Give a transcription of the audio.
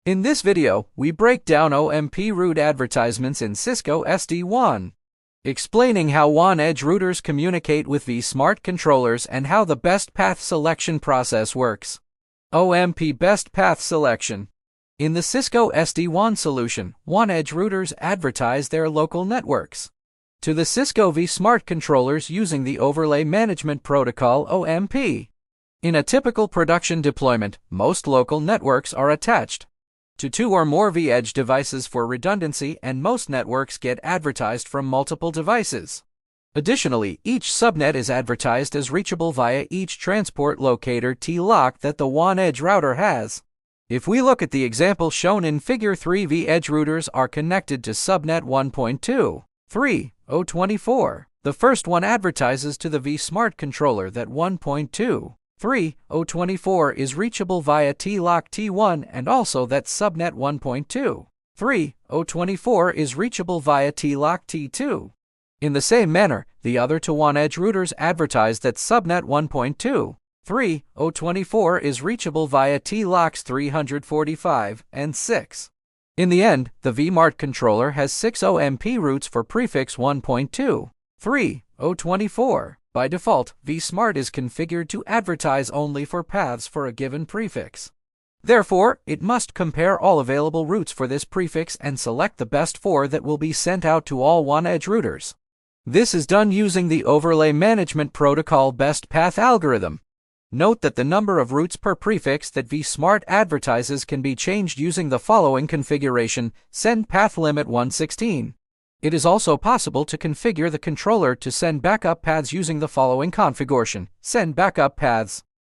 In this video, we break down OMP route advertisements in Cisco SD-WAN, explaining how WAN Edge routers communicate with vSmart controllers and how the best path selection process works. OMP Best Path Selection. In the Cisco SD-WAN solution, WAN Edge routers advertise their local networks to the Cisco vSmart controllers using the Overlay Management Protocol OMP. In a typical production deployment, most local networks are attached to 2 or more vEdge devices for redundancy, and most networks get advertised from multiple devices. Additionally, each subnet is advertised as reachable via each transport locator TLOC that the WAN Edge router has. If we look at the example shown in Figure 3, vEdge routers are connected to subnet 1.2.3.0.24. The first one advertises to the vSmart controller that 1.2.3.0.24 is reachable via TLOC T1, and also that subnet 1.2.3.0.24 is reachable via TLOC T2. In the same manner, the other two WAN Edge routers advertise that subnet 1.2.3.0.24 is reachable via TLOCs 345 and 6. In the end, the vSmart controller has 6 OMP routes for prefix 1.2.3.0.24. By default, vSmart is configured to advertise only for paths for a given prefix. Therefore, it must compare all available routes for this prefix and select the best 4 that will be sent out to all WAN Edge routers. This is done using the Overlay Management Protocol Best Path algorithm. Note that the number of routes per prefix that vSmart advertises can be changed using the following configuration: send path limit 116. It is also possible to configure the controller to send backup paths using the following configuration: send backup paths.